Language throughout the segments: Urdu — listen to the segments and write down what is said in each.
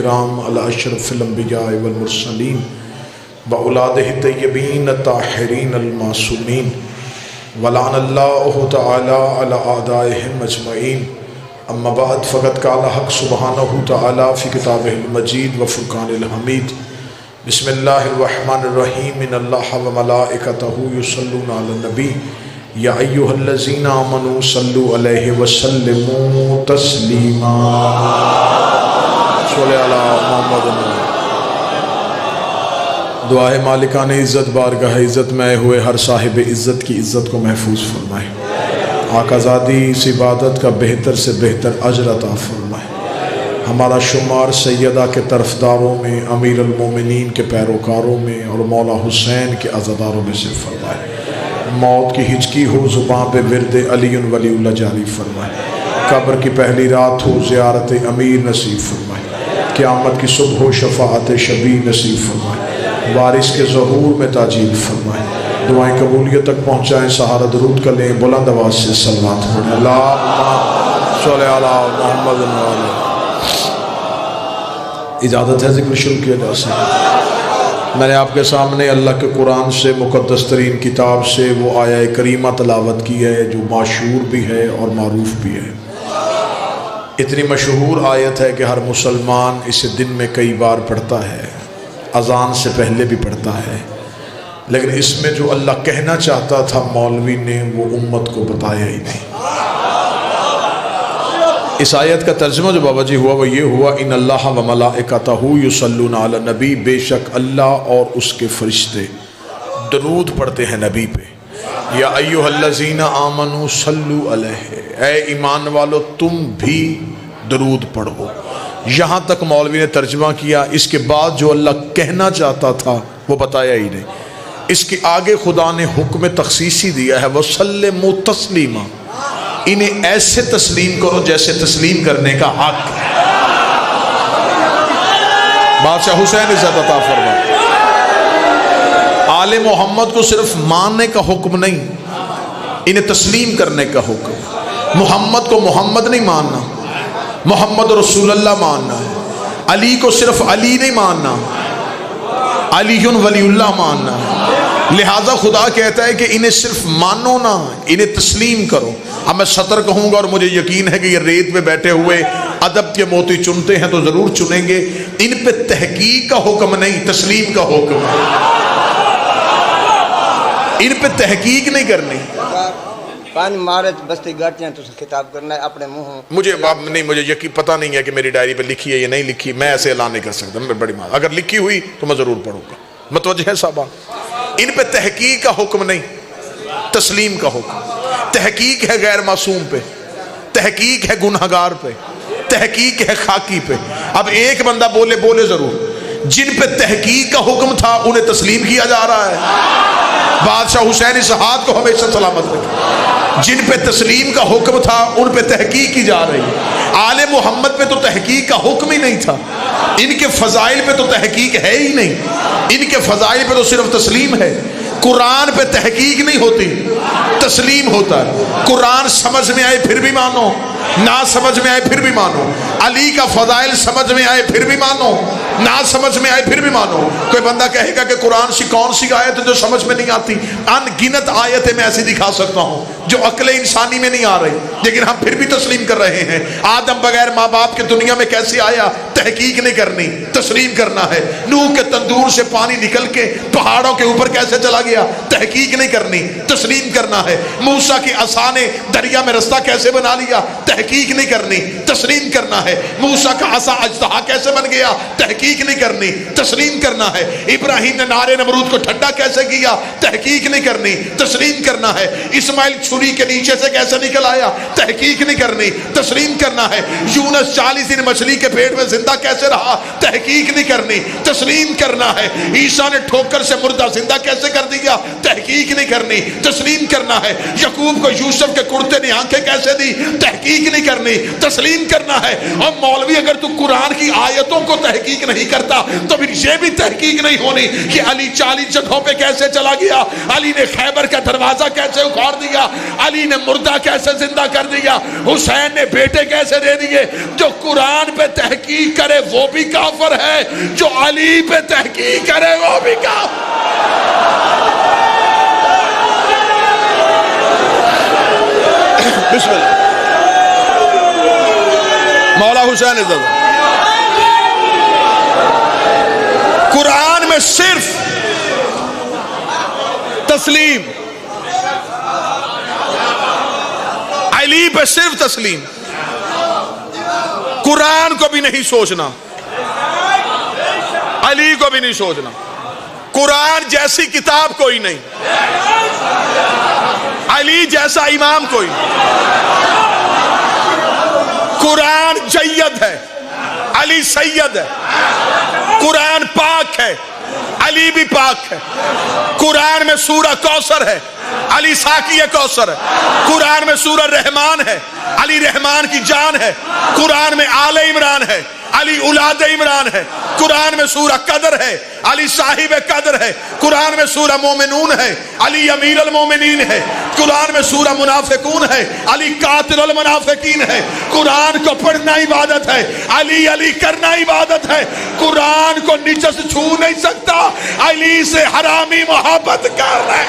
الکرام علی اشرف الانبیاء والمرسلین وأولادہ الطیبین الطاہرین المعصومین ولعن اللہ تعالی علی اعدائہم اجمعین اما بعد فقد قال حق سبحانہ تعالی فی کتابہ المجید وفرقان الحمید بسم اللہ الرحمن الرحیم ان اللہ وملائکتہ یصلون علی النبی یا ایہا الذین آمنوا صلوا علیہ وسلموا تسلیما صلی علی محمد۔ دعائے مالکان عزت بارگاہ عزت میں آئے ہوئے ہر صاحب عزت کی عزت کو محفوظ فرمائے، آقا زادی اس عبادت کا بہتر سے بہتر اجر عطا فرمائے، ہمارا شمار سیدہ کے طرفداروں میں، امیر المومنین کے پیروکاروں میں اور مولا حسین کے عزاداروں میں سے فرمائے، موت کی ہچکی ہو زباں پہ ورد علی ولی اللہ جاری فرمائے، قبر کی پہلی رات ہو زیارت امیر نصیب فرمائے، قیامت کی صبح ہو شفاعت شبیر نصیب فرمائے، وارث کے ظہور میں تاجیل فرمائے، دعائیں قبولیت تک پہنچائیں، سہارا درود کر لیں، بلند آواز سے صلوات پڑھیں، اللہم صلی علی محمد وعلی۔ اجازت ہے ذکر شروع کیا جا سکے؟ میں نے آپ کے سامنے اللہ کے قرآن سے، مقدس ترین کتاب سے وہ آیہ کریمہ تلاوت کی ہے جو مشہور بھی ہے اور معروف بھی ہے۔ اتنی مشہور آیت ہے کہ ہر مسلمان اسے دن میں کئی بار پڑھتا ہے، اذان سے پہلے بھی پڑھتا ہے، لیکن اس میں جو اللہ کہنا چاہتا تھا مولوی نے وہ امت کو بتایا ہی نہیں۔ اس آیت کا ترجمہ جو بابا جی ہوا وہ یہ ہوا، ان اللہ و ملائکتہ یصلون علی النبی، بے شک اللہ اور اس کے فرشتے درود پڑھتے ہیں نبی پہ، یا ایھا الذین آمنوا صلوا علیہ، اے ایمان والو تم بھی درود پڑھو۔ یہاں تک مولوی نے ترجمہ کیا، اس کے بعد جو اللہ کہنا چاہتا تھا وہ بتایا ہی نہیں۔ اس کے آگے خدا نے حکم تخصیصی دیا ہے، وَسَلِّمُوا تَسْلِيمًا، انہیں ایسے تسلیم کرو جیسے تسلیم کرنے کا حق ہے۔ بادشاہ حسین عزت عطا فرمائے۔ آل محمد کو صرف ماننے کا حکم نہیں، انہیں تسلیم کرنے کا حکم۔ محمد کو محمد نہیں ماننا، محمد رسول اللہ ماننا ہے۔ علی کو صرف علی نہیں ماننا، علی ولی اللہ ماننا ہے۔ لہٰذا خدا کہتا ہے کہ انہیں صرف مانو نہ، انہیں تسلیم کرو۔ اب میں سطر کہوں گا اور مجھے یقین ہے کہ یہ ریت میں بیٹھے ہوئے ادب کے موتی چنتے ہیں تو ضرور چنیں گے، ان پہ تحقیق کا حکم نہیں، تسلیم کا حکم ہے۔ ان پہ تحقیق نہیں کرنی۔ پانی مارے بستی گاٹیاں تو خطاب کرنا ہے اپنے منہ۔ مجھے یقین پتہ نہیں ہے کہ میری ڈائری پہ لکھی ہے یا نہیں لکھی، میں ایسے اعلان نہیں کر سکتا، میں بڑی مات اگر لکھی ہوئی تو میں ضرور پڑھوں گا۔ متوجہ ہے صاحبہ؟ ان پہ تحقیق کا حکم نہیں، تسلیم کا حکم۔ تحقیق ہے غیر معصوم پہ، تحقیق ہے گنہگار پہ، تحقیق ہے خاکی پہ۔ اب ایک بندہ بولے ضرور، جن پہ تحقیق کا حکم تھا انہیں تسلیم کیا جا رہا ہے۔ بادشاہ حسین اس ہاتھ کو ہمیشہ سلامت رکھے۔ جن پہ تسلیم کا حکم تھا ان پہ تحقیق کی جا رہی ہے۔ آل محمد پہ تو تحقیق کا حکم ہی نہیں تھا، ان کے فضائل پہ تو تحقیق ہے ہی نہیں، ان کے فضائل پہ تو صرف تسلیم ہے۔ قرآن پہ تحقیق نہیں ہوتی، تسلیم ہوتا ہے۔ قرآن سمجھ میں آئے پھر بھی مانو، نہ سمجھ میں آئے پھر بھی مانو۔ علی کا فضائل سمجھ میں آئے پھر بھی مانو، نہ سمجھ میں آئے پھر بھی مانو۔ کوئی بندہ کہے گا کہ قرآن سے کون سی آیت ہے جو سمجھ میں نہیں آتی؟ ان گنت آیتیں میں ایسی دکھا سکتا ہوں جو عقل انسانی میں نہیں آ رہی، لیکن ہم پھر بھی تسلیم کر رہے ہیں۔ آدم بغیر ماں باپ کے دنیا میں کیسے آیا؟ تحقیق نہیں کرنی، تسلیم کرنا ہے۔ نوح کے تندور سے پانی نکل کے پہاڑوں کے اوپر کیسے چلا گیا؟ تحقیق نہیں کرنی، تسلیم کرنا ہے۔ موسیٰ کی عصا نے دریا میں رستہ کیسے بنا لیا؟ تحقیق نہیں کرنی، تسلیم کرنا ہے۔ موسیٰ کا عصا اژدہا کیسے بن گیا؟ تحقیق نہیں کرنی، تسلیم کرنا ہے۔ ابراہیم نے نارے نمرود کو ٹھنڈا کیسے کیا؟ تحقیق نہیں کرنی، تسلیم کرنا ہے۔ اسماعیل چھری کے نیچے سے کیسے نکل آیا؟ تحقیق نہیں کرنی، تسلیم کرنا ہے۔ یونس 40 دن مچھلی کے پیٹ میں زندہ کیسے رہا؟ تحقیق نہیں کرنی، تسلیم کرنا ہے۔ عیسیٰ نے ٹھوکر سے مردہ زندہ کیسے کر دیا؟ تحقیق نہیں کرنی، تسلیم تسلیم کرنا ہے. یعقوب کو یوسف کے کرتے نے آنکھیں کیسے دی, تحقیق نہیں کرنی, تسلیم کرنا ہے. اور مولوی اگر تو قرآن کی آیتوں کو تحقیق نہیں کرتا تو پھر یہ بھی تحقیق نہیں ہونی کہ علی 40 جگہوں پہ کیسے چلا گیا, علی نے خیبر کا دروازہ کیسے اکھاڑ دیا, علی نے مردہ کیسے زندہ کر دیا, حسین نے بیٹے کیسے دے دیے. جو قرآن پہ تحقیق کرے وہ بھی کافر ہے, جو علی پہ تحقیق کرے وہ بھی کافر. بسم اللہ. مولا حسین عزت, قرآن میں صرف تسلیم, علی پہ صرف تسلیم, قرآن کو بھی نہیں سوچنا, علی کو بھی نہیں سوچنا. قرآن جیسی کتاب کوئی نہیں, علی جیسا امام کوئی نہیں. قرآن جید ہے, علی سید ہے. قرآن پاک ہے, علی بھی پاک ہے. قرآن میں سورہ کوثر ہے, علی ساقی کوثر ہے. قرآن میں سورہ رحمان ہے, علی رحمان کی جان ہے. قرآن میں آل عمران ہے, علی اولاد عمران ہے. قرآن میں سورہ قدر ہے, علی صاحب قدر ہے. قرآن میں سورہ مومنون ہے, علی امیر المومنین ہے. قرآن میں سورہ منافقون ہے, علی قاتل المنافقین ہے. قرآن کو پڑھنا عبادت ہے, علی علی کرنا عبادت ہے. قرآن کو نجس چھو نہیں سکتا, علی سے حرامی محبت کر رہے.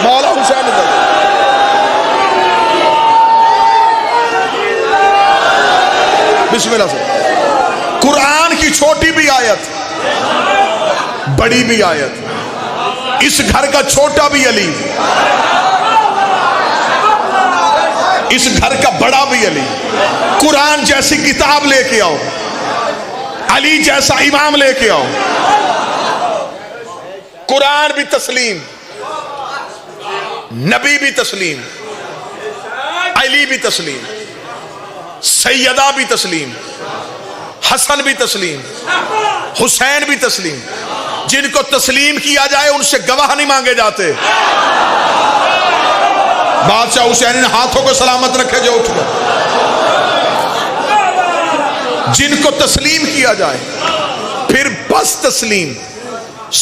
مولا حسین بسم اللہ سے. قرآن کی چھوٹی بھی آیت, بڑی بھی آیت, اس گھر کا چھوٹا بھی علی, اس گھر کا بڑا بھی علی. قرآن جیسی کتاب لے کے آؤ, علی جیسا امام لے کے آؤ. قرآن بھی تسلیم, نبی بھی تسلیم, علی بھی تسلیم, سیدہ بھی تسلیم, حسن بھی تسلیم, حسین بھی تسلیم. جن کو تسلیم کیا جائے ان سے گواہ نہیں مانگے جاتے. بادشاہ حسین نے ہاتھوں کو سلامت رکھے جو اٹھ گئے. جن کو تسلیم کیا جائے پھر بس تسلیم,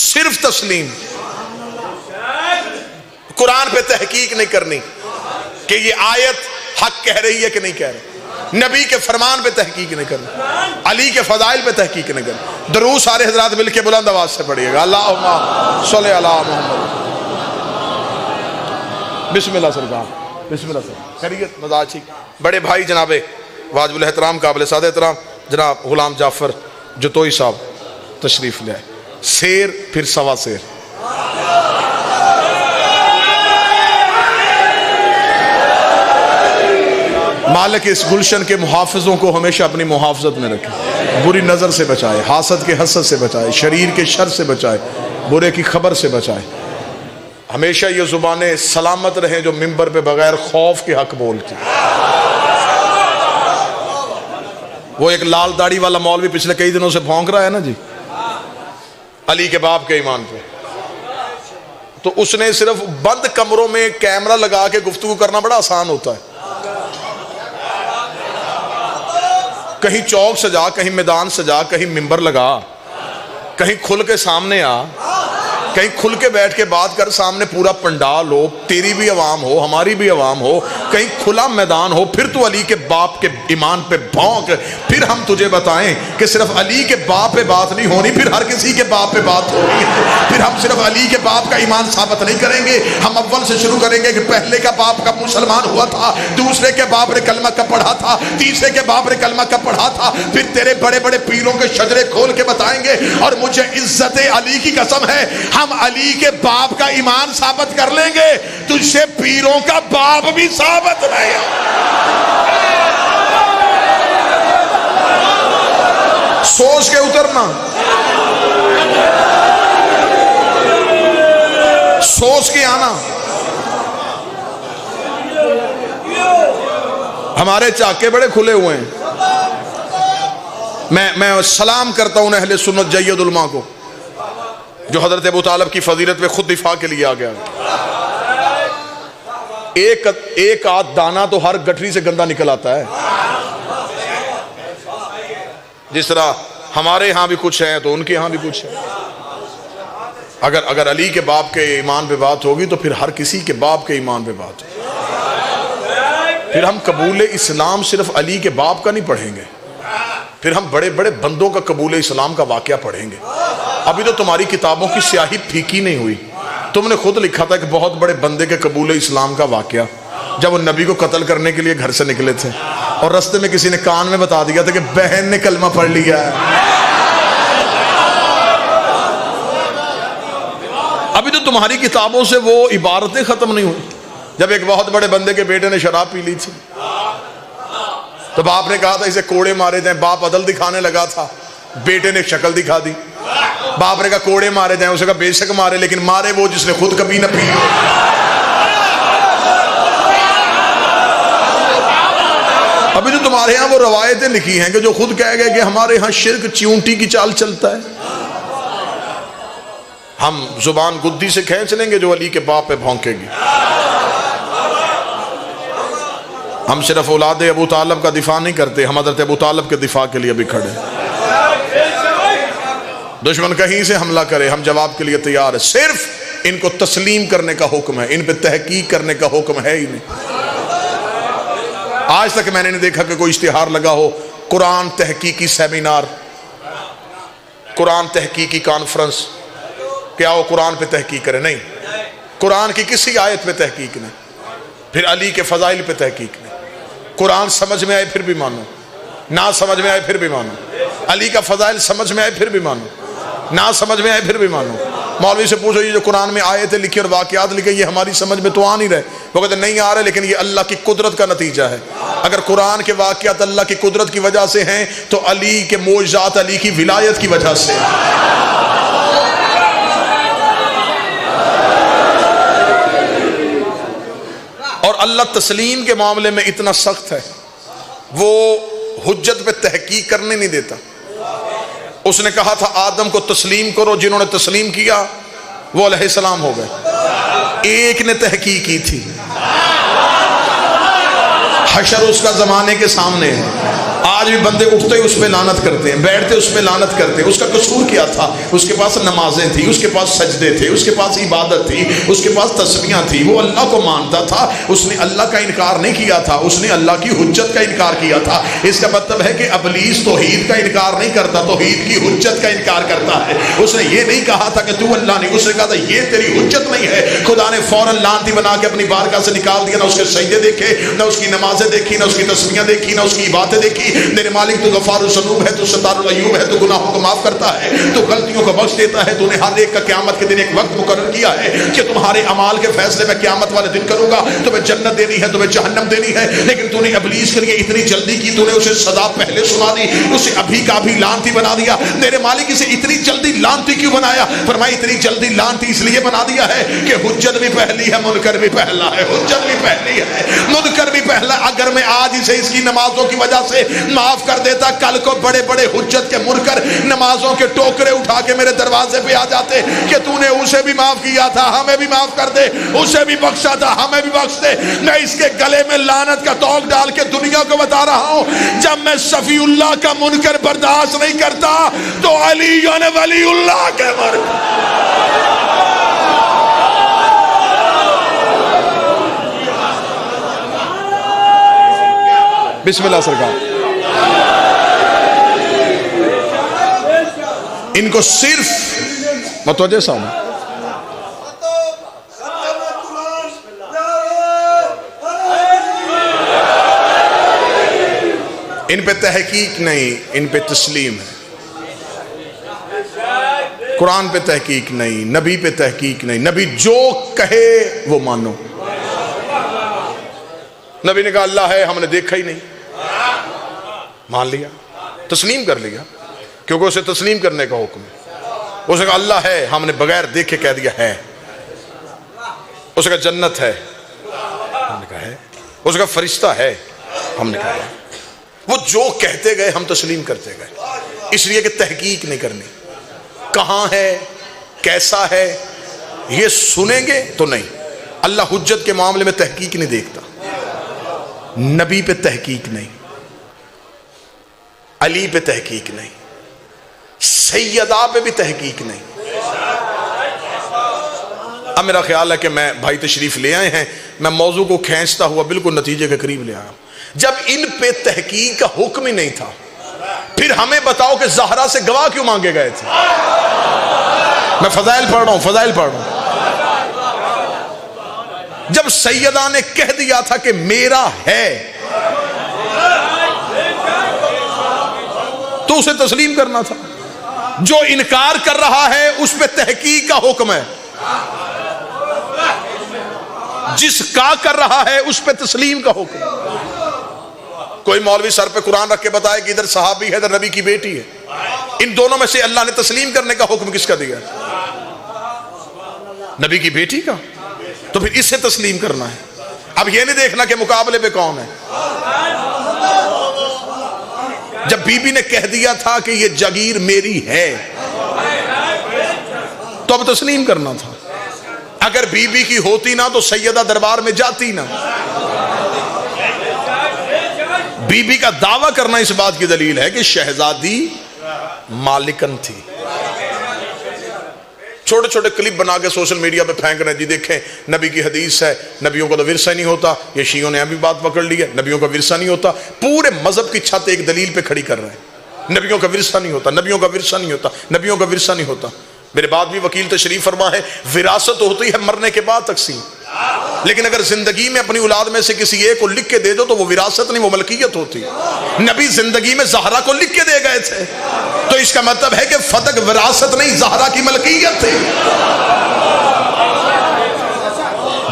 صرف تسلیم. قرآن پہ تحقیق نہیں کرنی کہ یہ آیت حق کہہ رہی ہے کہ نہیں کہہ رہی. نبی کے فرمان پہ تحقیق نہیں کرنی, علی کے فضائل پہ تحقیق نہیں کرنی. درود سارے حضرات مل کے بلند آواز سے پڑھیے گا. اللہم صلی علی محمد. بسم اللہ سرکار, بسم اللہ سرکار. خیریت, مزاج ٹھیک. بڑے بھائی جناب واجب الاحترام قابل سعادت احترام جناب غلام جعفر جتوئی صاحب تشریف لے آئے. سیر پھر سوا سیر. مالک اس گلشن کے محافظوں کو ہمیشہ اپنی محافظت میں رکھے, بری نظر سے بچائے, حاسد کے حسد سے بچائے, شریر کے شر سے بچائے, برے کی خبر سے بچائے. ہمیشہ یہ زبانیں سلامت رہیں جو منبر پہ بغیر خوف کے حق بولتی. وہ ایک لال داڑھی والا مولوی پچھلے کئی دنوں سے بھونک رہا ہے نا جی, علی کے باپ کے ایمان پہ, تو اس نے صرف بند کمروں میں کیمرہ لگا کے گفتگو کرنا بڑا آسان ہوتا ہے. کہیں چوک سجا, کہیں میدان سجا, کہیں منبر لگا, کہیں کھل کے سامنے آ, کہیں کھل کے بیٹھ کے بات کر, سامنے پورا پنڈال ہو, تیری بھی عوام ہو, ہماری بھی عوام ہو, کہیں کھلا میدان ہو, پھر تو علی کے باپ کے ایمان پہ بھونک. پھر ہم تجھے بتائیں کہ صرف علی کے باپ پہ بات نہیں ہونی, پھر ہر کسی کے باپ پہ بات ہونی. پھر ہم صرف علی کے باپ کا ایمان ثابت نہیں کریں گے, ہم اول سے شروع کریں گے کہ پہلے کا باپ کا مسلمان ہوا تھا, دوسرے کے باپ نے کلمہ کب پڑھا تھا, تیسرے کے باپ نے کلمہ کب پڑھا تھا. پھر تیرے بڑے بڑے پیروں کے شجرے کھول کے بتائیں گے. اور مجھے عزت علی کی قسم ہے, ہم علی کے باپ کا ایمان ثابت کر لیں گے, تجھ سے پیروں کا باپ بھی ثابت نہیں. سوچ کے اترنا, سوچ کے آنا. ہمارے چاکے بڑے کھلے ہوئے ہیں, میں سلام کرتا ہوں اہل سنت جید علماء کو جو حضرت ابو طالب کی فضیلت میں خود دفاع کے لیے آ گیا. ایک آدھ دانہ تو ہر گٹھری سے گندا نکل آتا ہے. جس طرح ہمارے ہاں بھی کچھ ہیں تو ان کے ہاں بھی کچھ ہے. اگر علی کے باپ کے ایمان پہ بات ہوگی تو پھر ہر کسی کے باپ کے ایمان پہ بات ہوگی. پھر ہم قبول اسلام صرف علی کے باپ کا نہیں پڑھیں گے, پھر ہم بڑے بڑے بندوں کا قبول اسلام کا واقعہ پڑھیں گے. ابھی تو تمہاری کتابوں کی سیاہی پھیکی نہیں ہوئی. تم نے خود لکھا تھا کہ بہت بڑے بندے کے قبول اسلام کا واقعہ, جب وہ نبی کو قتل کرنے کے لیے گھر سے نکلے تھے اور رستے میں کسی نے کان میں بتا دیا تھا کہ بہن نے کلمہ پڑھ لیا ہے. ابھی تو تمہاری کتابوں سے وہ عبارتیں ختم نہیں ہوئی. جب ایک بہت بڑے بندے کے بیٹے نے شراب پی لی تھی تو باپ نے کہا تھا اسے کوڑے مارے جائیں. باپ عدل دکھانے لگا تھا, بیٹے نے شکل دکھا دی. باپ نے کہا کوڑے مارے جائیں, اسے کہا بے شک مارے, لیکن مارے وہ جس نے خود کبھی نہ پی. ابھی تو تمہارے ہاں وہ روایتیں لکھی ہیں کہ جو خود کہہ گئے کہ ہمارے ہاں شرک چیونٹی کی چال چلتا ہے. ہم زبان گدی سے کھینچ لیں گے جو علی کے باپ پہ بھونکے گی. ہم صرف اولاد ابو طالب کا دفاع نہیں کرتے, ہم حضرت ابو طالب کے دفاع کے لیے بھی کھڑے. دشمن کہیں سے حملہ کرے ہم جواب کے لیے تیار ہے. صرف ان کو تسلیم کرنے کا حکم ہے, ان پہ تحقیق کرنے کا حکم ہے ہی نہیں. آج تک میں نے نہیں دیکھا کہ کوئی اشتہار لگا ہو قرآن تحقیقی سیمینار, قرآن تحقیقی کانفرنس, کیا وہ قرآن پہ تحقیق کرے. نہیں, قرآن کی کسی آیت پہ تحقیق نہیں, پھر علی کے فضائل پہ تحقیق نہیں. قرآن سمجھ میں آئے پھر بھی مانو, نہ سمجھ میں آئے پھر بھی مانو. علی کا فضائل سمجھ میں آئے پھر بھی مانو, نہ سمجھ میں آئے پھر بھی مانو. مولوی سے پوچھو یہ جو قرآن میں آیتیں لکھی اور واقعات لکھے یہ ہماری سمجھ میں تو آ نہیں رہے. وہ کہتے نہیں آ رہے, لیکن یہ اللہ کی قدرت کا نتیجہ ہے. اگر قرآن کے واقعات اللہ کی قدرت کی وجہ سے ہیں تو علی کے معجزات علی کی ولایت کی وجہ سے. اور اللہ تسلیم کے معاملے میں اتنا سخت ہے, وہ حجت پہ تحقیق کرنے نہیں دیتا. اس نے کہا تھا آدم کو تسلیم کرو, جنہوں نے تسلیم کیا وہ علیہ السلام ہو گئے. ایک نے تحقیق کی تھی, حشر اس کا زمانے کے سامنے ہے. آج بھی بندے اٹھتے ہی اس پہ لعنت کرتے ہیں, بیٹھتے اس پہ لعنت کرتے ہیں. اس کا قصور کیا تھا؟ اس کے پاس نمازیں تھی, اس کے پاس سجدے تھے, اس کے پاس عبادت تھی, اس کے پاس تسبیحاں تھی. وہ اللہ کو مانتا تھا, اس نے اللہ کا انکار نہیں کیا تھا, اس نے اللہ کی حجت کا انکار کیا تھا. اس کا مطلب ہے کہ ابلیس توحید کا انکار نہیں کرتا, توحید کی حجت کا انکار کرتا ہے. اس نے یہ نہیں کہا تھا کہ تو اللہ نہیں, اس نے کہا تھا یہ تیری حجت نہیں ہے. خدا نے فوراً لعنتی بنا کے اپنی بارگاہ سے نکال دیا. نہ اس کے سجدے دیکھے, نہ اس کی نمازیں دیکھی, نہ اس کی تسبیحاں دیکھی, نہ اس کی عبادتیں دیکھی. میرے مالک تو غفار الذنوب ہے, تو ستار العیوب ہے, تو گناہوں کو معاف کرتا ہے, تو غلطیوں کو بخش دیتا ہے. تو نے ہر ایک کا قیامت کے دن ایک وقت مقرر کیا ہے کہ تمہارے اعمال کے فیصلے میں قیامت والے دن کروں گا. تمہیں جنت دینی ہے, تمہیں جہنم دینی ہے. لیکن تو نے ابلیس کے لیے اتنی جلدی کی, تو نے اسے سزا پہلے سنا دی, اسے ابھی کا بھی لعنتی بنا دیا. میرے مالک اسے اتنی جلدی لعنتی کیوں بنایا؟ فرمایا اتنی جلدی لعنتی اس لیے بنا دیا ہے کہ حجت بھی پہلی ہے, منکر بھی پہلا ہے. حجت بھی پہلی ہے, منکر بھی پہلا. اگر میں آج اسے اس کی نمازوں کی وجہ سے معاف کر دیتا, کل کو بڑے بڑے حجت کے منکر نمازوں کے ٹوکرے اٹھا کے میرے دروازے پہ آ جاتے کہ تو نے اسے بھی معاف کیا تھا, ہمیں بھی معاف کر دے, اسے بھی بخشا تھا, ہمیں بھی بخش دے. میں اس کے گلے میں لعنت کا توق ڈال کے دنیا کو بتا رہا ہوں, جب میں صفی اللہ کا منکر برداشت نہیں کرتا تو علی ولی اللہ کے منکر. بسم اللہ سرکار. ان کو صرف متوجہ صاحب ان پہ تحقیق نہیں, ان پہ تسلیم ہے. قرآن پہ تحقیق نہیں, نبی پہ تحقیق نہیں. نبی جو کہے وہ مانو. نبی نے کہا اللہ ہے, ہم نے دیکھا ہی نہیں, مان لیا, تسلیم کر لیا, کیونکہ اسے تسلیم کرنے کا حکم ہے. اس نے کہا اللہ ہے, ہم نے بغیر دیکھے کہہ دیا ہے. اس نے کہا جنت ہے, ہم نے کہا ہے. اس کا فرشتہ ہے, ہم نے کہا ہے. وہ جو کہتے گئے ہم تسلیم کرتے گئے. اس لیے کہ تحقیق نہیں کرنی، کہاں ہے کیسا ہے یہ سنیں گے تو نہیں۔ اللہ حجت کے معاملے میں تحقیق نہیں دیکھتا، نبی پہ تحقیق نہیں، علی پہ تحقیق نہیں، سیدہ پہ بھی تحقیق نہیں۔ اب میرا خیال ہے کہ میں بھائی تشریف لے آئے ہیں، میں موضوع کو کھینچتا ہوا بالکل نتیجے کے قریب لے آیا ہوں۔ جب ان پہ تحقیق کا حکم ہی نہیں تھا، پھر ہمیں بتاؤ کہ زہرا سے گواہ کیوں مانگے گئے تھے؟ میں فضائل پڑھ رہا ہوں، فضائل پڑھ رہا ہوں۔ جب سیدہ نے کہہ دیا تھا کہ میرا ہے تو اسے تسلیم کرنا تھا۔ جو انکار کر رہا ہے اس پہ تحقیق کا حکم ہے، جس کا کر رہا ہے اس پہ تسلیم کا حکم۔ کوئی مولوی سر پہ قرآن رکھ کے بتائے کہ ادھر صحابی ہے ادھر نبی کی بیٹی ہے، ان دونوں میں سے اللہ نے تسلیم کرنے کا حکم کس کا دیا؟ نبی کی بیٹی کا، تو پھر اسے تسلیم کرنا ہے۔ اب یہ نہیں دیکھنا کہ مقابلے پہ کون ہے۔ جب بی بی نے کہہ دیا تھا کہ یہ جگیر میری ہے تو اب تسلیم کرنا تھا۔ اگر بی بی کی ہوتی نا تو سیدہ دربار میں جاتی نا۔ بی بی کا دعویٰ کرنا اس بات کی دلیل ہے کہ شہزادی مالکن تھی۔ چھوٹے چھوٹے کلپ بنا کے سوشل میڈیا پہ پھینک رہے ہیں، جی دیکھیں نبی کی حدیث ہے، نبیوں کا تو ورثہ نہیں ہوتا، یہ شیعوں نے ابھی بات پکڑ لی ہے، نبیوں کا ورثہ نہیں ہوتا۔ پورے مذہب کی چھت ایک دلیل پہ کھڑی کر رہے ہیں، نبیوں کا ورثہ نہیں ہوتا، نبیوں کا ورثہ نہیں ہوتا، نبیوں کا ورثہ نہیں ہوتا۔ میرے بعد بھی وکیل تشریف فرما ہے، وراثت ہوتی ہے مرنے کے بعد تقسیم، لیکن اگر زندگی میں اپنی اولاد میں سے کسی ایک کو لکھ کے دے دو تو وہ وراثت نہیں، وہ ملکیت ہوتی۔ نبی زندگی میں زہرا کو لکھ کے دے گئے تھے، تو اس کا مطلب ہے کہ فتح وراثت نہیں، زہرا کی ملکیت تھی۔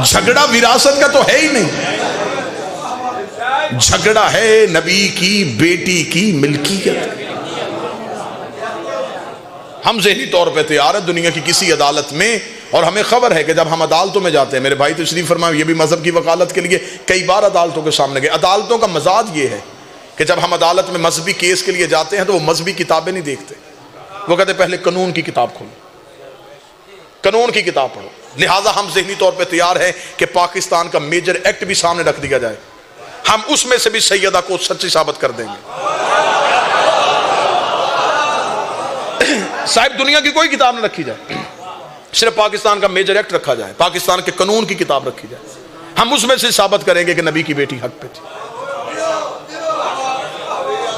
جھگڑا وراثت کا تو ہے ہی نہیں، جھگڑا ہے نبی کی بیٹی کی ملکیت۔ ہم ذہنی طور پہ تیار ہیں دنیا کی کسی عدالت میں، اور ہمیں خبر ہے کہ جب ہم عدالتوں میں جاتے ہیں، میرے بھائی تشریف فرمائے، یہ بھی مذہب کی وکالت کے لیے کئی بار عدالتوں کے سامنے گئے۔ عدالتوں کا مزاج یہ ہے کہ جب ہم عدالت میں مذہبی کیس کے لیے جاتے ہیں تو وہ مذہبی کتابیں نہیں دیکھتے، وہ کہتے پہلے قانون کی کتاب کھولو، قانون کی کتاب پڑھو۔ لہٰذا ہم ذہنی طور پہ تیار ہیں کہ پاکستان کا میجر ایکٹ بھی سامنے رکھ دیا جائے، ہم اس میں سے بھی سیدہ کو سچی ثابت کر دیں گے۔ صاحب دنیا کی کوئی کتاب نہ رکھی جائے، صرف پاکستان کا میجر ایکٹ رکھا جائے، پاکستان کے قانون کی کتاب رکھی جائے، ہم اس میں سے ثابت کریں گے کہ نبی کی بیٹی حق پہ تھی۔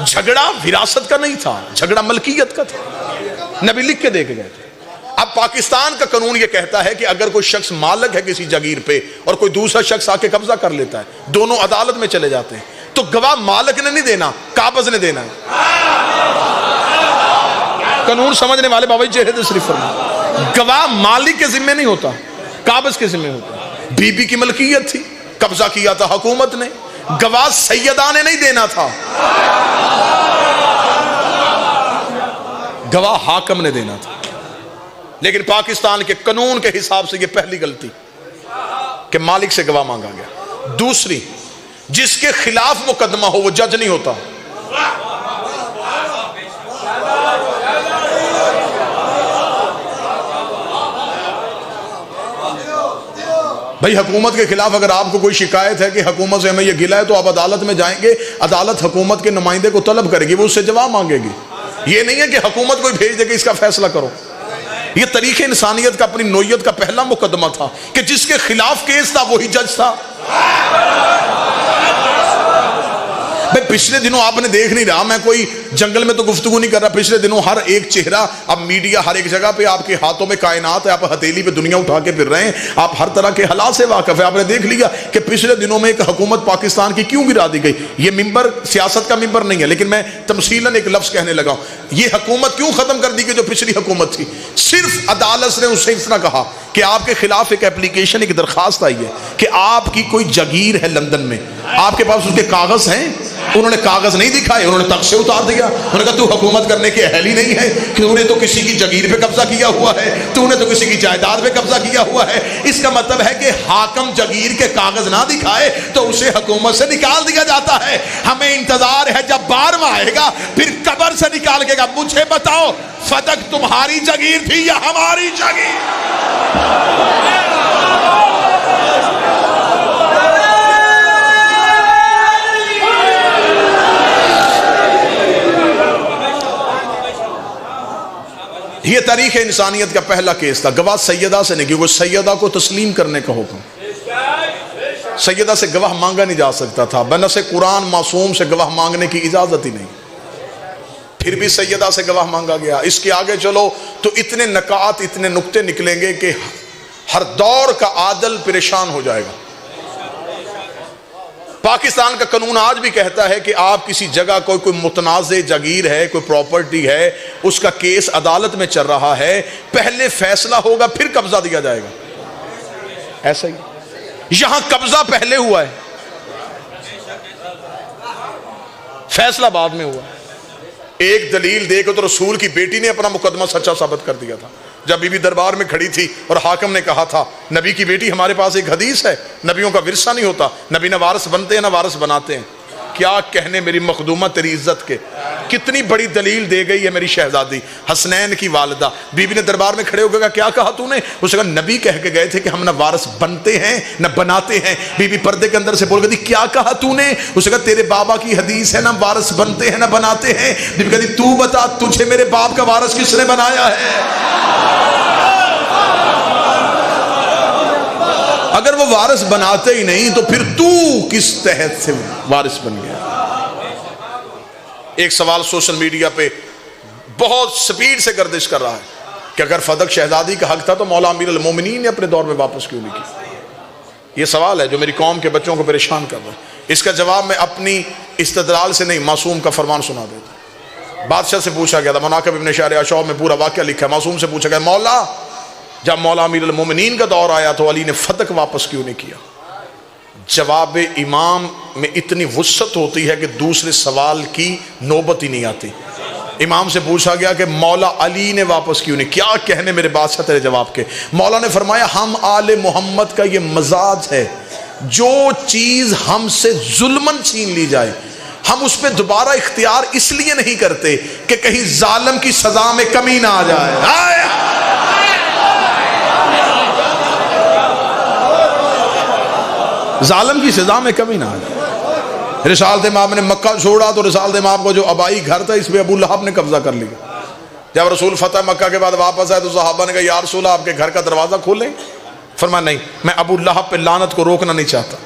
جھگڑا وراثت کا نہیں تھا، جھگڑا ملکیت کا تھا، نبی لکھ کے دے کے گئے تھے۔ اب پاکستان کا قانون یہ کہتا ہے کہ اگر کوئی شخص مالک ہے کسی جگیر پہ اور کوئی دوسرا شخص آ کے قبضہ کر لیتا ہے، دونوں عدالت میں چلے جاتے ہیں، تو گواہ مالک نے نہیں دینا، قابض نے دینا ہے۔ قانون سمجھنے والے بابا جی چہرے صرف فرمائے، گواہ مالک کے ذمہ نہیں ہوتا، قابض کے ذمہ ہوتا۔ بی بی کی ملکیت تھی، قبضہ کیا تھا حکومت نے، گواہ سیدہ نے نہیں دینا تھا، گواہ حاکم نے دینا تھا۔ لیکن پاکستان کے قانون کے حساب سے یہ پہلی غلطی کہ مالک سے گواہ مانگا گیا۔ دوسری، جس کے خلاف مقدمہ ہو وہ جج نہیں ہوتا۔ بھائی حکومت کے خلاف اگر آپ کو کوئی شکایت ہے کہ حکومت سے ہمیں یہ گلہ ہے تو آپ عدالت میں جائیں گے، عدالت حکومت کے نمائندے کو طلب کرے گی، وہ اس سے جواب مانگے گی۔ یہ نہیں ہے کہ حکومت کو بھیج دے کہ اس کا فیصلہ کرو۔ یہ طریق انسانیت کا اپنی نوعیت کا پہلا مقدمہ تھا کہ جس کے خلاف کیس تھا وہی جج تھا۔ بھائی پچھلے دنوں آپ نے دیکھ نہیں رہا، میں کوئی جنگل میں تو گفتگو نہیں کر رہا، پچھلے دنوں ہر ایک چہرہ، اب میڈیا ہر ایک جگہ پہ، آپ کے ہاتھوں میں کائنات ہے، آپ ہتھیلی پہ دنیا اٹھا کے پھر رہے ہیں، آپ ہر طرح کے حالات سے واقف ہے۔ آپ نے دیکھ لیا کہ پچھلے دنوں میں ایک حکومت پاکستان کی کیوں گرا دی گئی۔ یہ ممبر سیاست کا ممبر نہیں ہے، لیکن میں تمثیلاً ایک لفظ کہنے لگا ہوں، یہ حکومت کیوں ختم کر دی گئی جو پچھلی حکومت تھی؟ صرف عدالت نے اس سے اتنا کہا کہ آپ کے خلاف ایک اپلیکیشن، ایک درخواست آئی ہے کہ آپ کی کوئی جگیر ہے لندن میں، آپ کے پاس اس کے کاغذ ہیں؟ انہوں نے کاغذ نہیں دکھائے، انہوں نے تخت سے اتار دیا. انہوں نے کہا تو حکومت کرنے کے اہل ہی نہیں ہے، کہ تو نے تو کسی کی جگیر پہ قبضہ کیا ہوا ہے، تو نے تو کسی کی جائیداد پہ قبضہ کیا ہوا ہے. اس کا مطلب ہے کہ حاکم جگیر کے کاغذ نہ دکھائے تو اسے حکومت سے نکال دیا جاتا ہے. ہمیں انتظار ہے جب 12واں آئے گا پھر قبر سے نکال کے گا. مجھے بتاؤ فتح تمہاری جگیر تھی یا ہماری جگیر؟ یہ تاریخ انسانیت کا پہلا کیس تھا. گواہ سیدہ سے نہیں، کیونکہ سیدہ کو تسلیم کرنے کا حکم. سیدہ سے گواہ مانگا نہیں جا سکتا تھا، بنص قرآن معصوم سے گواہ مانگنے کی اجازت ہی نہیں. پھر بھی سیدہ سے گواہ مانگا گیا. اس کے آگے چلو تو اتنے نکات، اتنے نکتے نکلیں گے کہ ہر دور کا عادل پریشان ہو جائے گا. پاکستان کا قانون آج بھی کہتا ہے کہ آپ کسی جگہ کوئی متنازع جگیر ہے، کوئی پراپرٹی ہے، اس کا کیس عدالت میں چل رہا ہے، پہلے فیصلہ ہوگا پھر قبضہ دیا جائے گا. ایسا ہی یہاں قبضہ پہلے ہوا ہے، فیصلہ بعد میں ہوا. ایک دلیل دے کے تو رسول کی بیٹی نے اپنا مقدمہ سچا ثابت کر دیا تھا. جب بی بی دربار میں کھڑی تھی اور حاکم نے کہا تھا نبی کی بیٹی، ہمارے پاس ایک حدیث ہے نبیوں کا ورثہ نہیں ہوتا، نبی نہ وارث بنتے ہیں نہ وارث بناتے ہیں. کیا کہنے میری مخدومہ تیری عزت کے. کتنی بڑی دلیل دے گئی ہے میری شہزادی حسنین کی والدہ. بی بی نے دربار میں کھڑے ہو کے کہا کیا کہا تو نے؟ اس نے کہا نبی کہہ کے گئے تھے کہ ہم نہ وارث بنتے ہیں نہ بناتے ہیں. بی بی پردے کے اندر سے بول گئی کیا کہا تو نے؟ اس نے کہا تیرے بابا کی حدیث ہے نہ وارث بنتے ہیں نہ بناتے ہیں. بی بی کہتی تو بتا تجھے میرے باپ کا وارث کس نے بنایا ہے؟ اگر وہ وارث بناتے ہی نہیں تو پھر تو کس تحت سے وارث بن گیا؟ ایک سوال سوشل میڈیا پہ بہت سپیڈ سے گردش کر رہا ہے کہ اگر فدق شہزادی کا حق تھا تو مولا امیر المومنین نے اپنے دور میں واپس کیوں نہیں کی؟ یہ سوال ہے جو میری قوم کے بچوں کو پریشان کر رہا ہے. اس کا جواب میں اپنی استدلال سے نہیں، معصوم کا فرمان سنا دیتا. بادشاہ سے پوچھا گیا تھا، مناقب ابن شہر اشعب میں پورا واقعہ لکھا ہے. معصوم سے پوچھا گیا مولا جب مولا امیر المومنین کا دور آیا تو علی نے فتق واپس کیوں نہیں کیا؟ جواب امام میں اتنی وسعت ہوتی ہے کہ دوسرے سوال کی نوبت ہی نہیں آتی. امام سے پوچھا گیا کہ مولا علی نے واپس کیوں نہیں؟ کیا کہنے میرے بادشاہ تیرے جواب کے؟ مولا نے فرمایا ہم آل محمد کا یہ مزاج ہے، جو چیز ہم سے ظلمن چھین لی جائے ہم اس پہ دوبارہ اختیار اس لیے نہیں کرتے کہ کہیں ظالم کی سزا میں کمی نہ آ جائے. ظالم کی سزا میں کمی نہ آ جائے. رسالت امام نے مکہ چھوڑا تو رسالت امام کو جو آبائی گھر تھا اس پہ ابو لہب نے قبضہ کر لیا. جب رسول فتح مکہ کے بعد واپس آئے تو صحابہ نے کہا یا رسول اللہ آپ کے گھر کا دروازہ کھولیں؟ فرمایا نہیں، میں ابو لہب پہ لعنت کو روکنا نہیں چاہتا.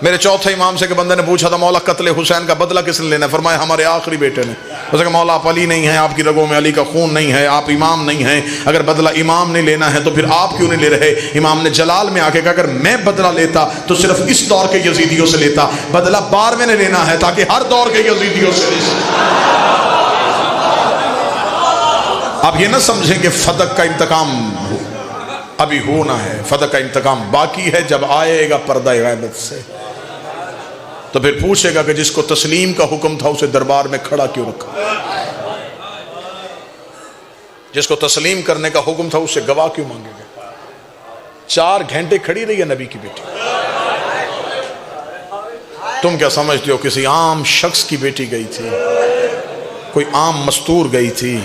میرے چوتھے امام سے کہ بندے نے پوچھا تھا مولا قتل حسین کا بدلہ کس نے لینا ہے؟ فرمایا ہمارے آخری بیٹے نے. اس نے کہا مولا آپ علی نہیں ہیں، آپ کی رگوں میں علی کا خون نہیں ہے، آپ امام نہیں ہیں، اگر بدلہ امام نے لینا ہے تو پھر آپ کیوں نہیں لے رہے؟ امام نے جلال میں آ کے کہا اگر میں بدلہ لیتا تو صرف اس دور کے یزیدیوں سے لیتا، بدلہ 12ویں نے لینا ہے تاکہ ہر دور کے یزیدیوں سے لے سکے. آپ یہ نہ سمجھیں کہ فتح کا انتقام ابھی ہونا ہے، فتح کا انتقام باقی ہے. جب آئے گا پردہ غیبت سے تو پھر پوچھے گا کہ جس کو تسلیم کا حکم تھا اسے دربار میں کھڑا کیوں رکھا؟ جس کو تسلیم کرنے کا حکم تھا اسے گواہ کیوں مانگے گا؟ 4 گھنٹے کھڑی رہی ہے نبی کی بیٹی. تم کیا سمجھتے ہو کسی عام شخص کی بیٹی گئی تھی، کوئی عام مستور گئی تھی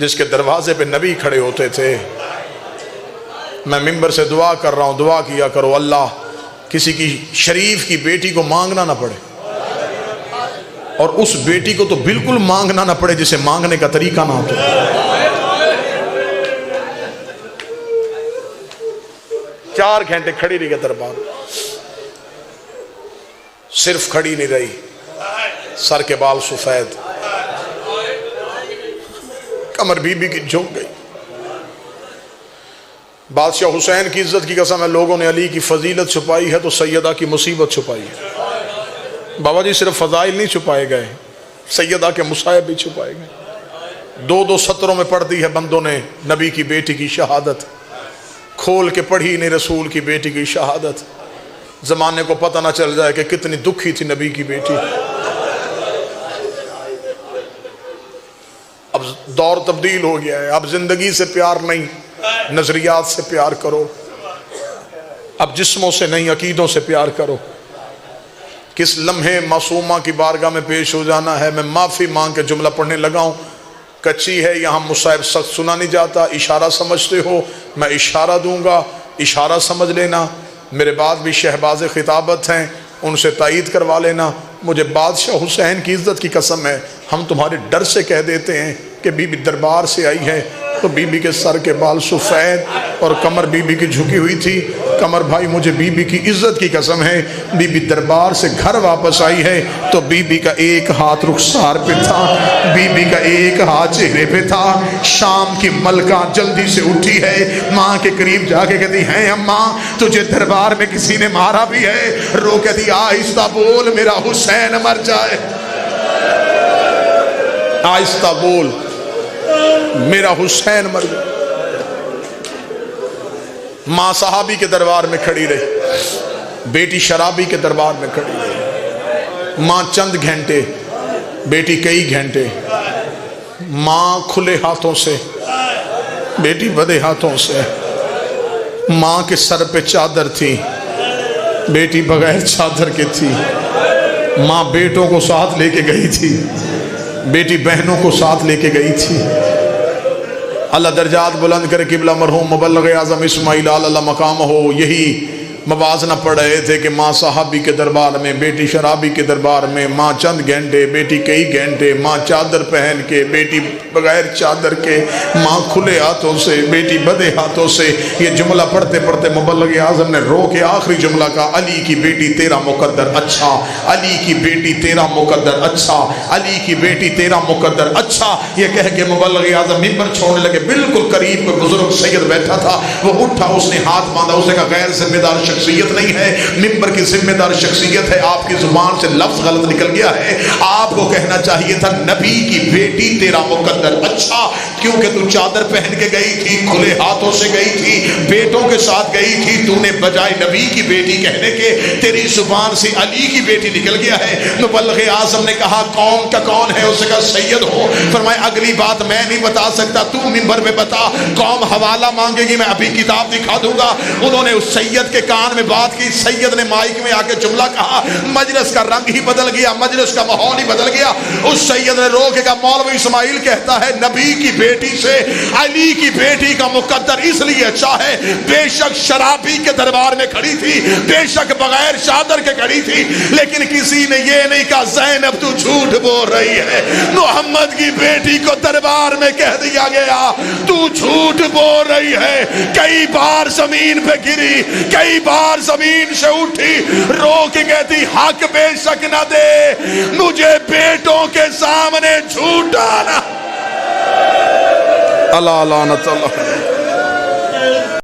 جس کے دروازے پہ نبی کھڑے ہوتے تھے؟ میں منبر سے دعا کر رہا ہوں، دعا کیا کرو اللہ کسی کی شریف کی بیٹی کو مانگنا نہ پڑے، اور اس بیٹی کو تو بالکل مانگنا نہ پڑے جسے مانگنے کا طریقہ نہ ہوتا. 4 گھنٹے کھڑی رہی ہے دربار، صرف کھڑی نہیں رہی، سر کے بال سفید، کمر بی بی کی جھک گئی. بادشاہ حسین کی عزت کی قسم ہے لوگوں نے علی کی فضیلت چھپائی ہے تو سیدہ کی مصیبت چھپائی ہے. بابا جی صرف فضائل نہیں چھپائے گئے، سیدہ کے مصائب بھی چھپائے گئے. 2 سطروں میں پڑھ دی ہے بندوں نے نبی کی بیٹی کی شہادت. کھول کے پڑھی نہیں رسول کی بیٹی کی شہادت، زمانے کو پتہ نہ چل جائے کہ کتنی دکھی تھی نبی کی بیٹی۔ اب دور تبدیل ہو گیا ہے، اب زندگی سے پیار نہیں، نظریات سے پیار کرو، اب جسموں سے نہیں عقیدوں سے پیار کرو۔ کس لمحے معصومہ کی بارگاہ میں پیش ہو جانا ہے، میں معافی مانگ کے جملہ پڑھنے لگا ہوں، کچی ہے یہاں مصائب سخت سنا نہیں جاتا، اشارہ سمجھتے ہو میں اشارہ دوں گا، اشارہ سمجھ لینا، میرے بعد بھی شہباز خطابت ہیں، ان سے تائید کروا لینا، مجھے بادشاہ حسین کی عزت کی قسم ہے، ہم تمہارے ڈر سے کہہ دیتے ہیں کہ بی بی دربار سے آئی ہے تو بی بی کے سر کے بال سفید اور کمر بی بی کی جھکی ہوئی تھی، کمر بھائی مجھے بی بی کی عزت کی قسم ہے، بی بی دربار سے گھر واپس آئی ہے تو بی بی کا ایک ہاتھ رخسار پہ تھا، بی بی کا ایک ہاتھ چہرے پہ تھا۔ شام کی ملکہ جلدی سے اٹھی ہے، ماں کے قریب جا کے کہتی ہیں اماں تجھے دربار میں کسی نے مارا بھی ہے؟ رو کہتی آہستہ بول میرا حسین مر جائے، آہستہ بول میرا حسین مر گیا۔ ماں صحابی کے دربار میں کھڑی رہی، بیٹی شرابی کے دربار میں کھڑی رہی، ماں چند گھنٹے بیٹی کئی گھنٹے، ماں کھلے ہاتھوں سے بیٹی بدے ہاتھوں سے، ماں کے سر پہ چادر تھی بیٹی بغیر چادر کے تھی، ماں بیٹوں کو ساتھ لے کے گئی تھی بیٹی بہنوں کو ساتھ لے کے گئی تھی۔ اللہ درجات بلند کرے، قبلہ مرحوم مبلغ اعظم اسماعیل اللہ مقام ہو، یہی موازنہ پڑھ رہے تھے کہ ماں صحابی کے دربار میں، بیٹی شرابی کے دربار میں، ماں چند گھنٹے بیٹی کئی گھنٹے، ماں چادر پہن کے بیٹی بغیر چادر کے، ماں کھلے ہاتھوں سے بیٹی بدے ہاتھوں سے۔ یہ جملہ پڑھتے پڑھتے مبلغ اعظم نے رو کے آخری جملہ کہا علی کی بیٹی تیرا مقدر اچھا، علی کی بیٹی تیرا مقدر اچھا، علی کی بیٹی تیرا مقدر اچھا۔ یہ کہہ کے مبلغ اعظم ممبر چھوڑنے لگے، بالکل قریب کوئی بزرگ سید بیٹھا تھا، وہ اٹھا، اس نے ہاتھ باندھا، اس نے کہا غیر ذمہ دار شخصیت نہیں ہے، ممبر کی ذمہ دار شخصیت ہے، آپ کی زبان سے لفظ غلط نکل گیا ہے، آپ کو کہنا چاہیے تھا نبی کی بیٹی تیرا مقدر اچھا، کیونکہ تو چادر پہن کے گئی تھی، کھلے ہاتھوں سے گئی تھی، بیٹوں کے ساتھ گئی تھی، تو نے بجائے نبی کی بیٹی کہنے کے تیری زبان سے علی کی بیٹی نکل گیا ہے۔ مبلغ اعظم نے کہا قوم کا کون ہے؟ اس نے کہا سید ہو۔ فرمایا اگلی بات میں نہیں بتا سکتا، تو ممبر میں بتا، قوم حوالہ مانگے گی میں ابھی کتاب دکھا دوں گا۔ انہوں نے اس سید کے کان میں بات کی، سید نے مائک میں آ کے جملہ کہا، مجلس کا رنگ ہی بدل گیا، مجلس کا ماحول ہی بدل گیا۔ اس سید نے رو کے کہا مولوی اسماعیل کہتا ہے نبی کی بیٹی سے علی کی بیٹی کا مقدر اس لیے اچھا ہے، بے شک شرابی کے دربار میں کھڑی تھی، بے شک بغیر چادر کے کھڑی تھی، لیکن کسی نے یہ نہیں کہا زینب تو جھوٹ بول رہی ہے، محمد کی بیٹی کو دربار میں کہہ دیا گیا تو جھوٹ بول رہی ہے۔ کئی بار زمین پہ گری، کئی بار زمین سے اٹھی، رو کے کہتی حق بے شک نہ دے، مجھے بیٹوں کے سامنے جھوٹا نہ۔ اللہ لعنت اللہ۔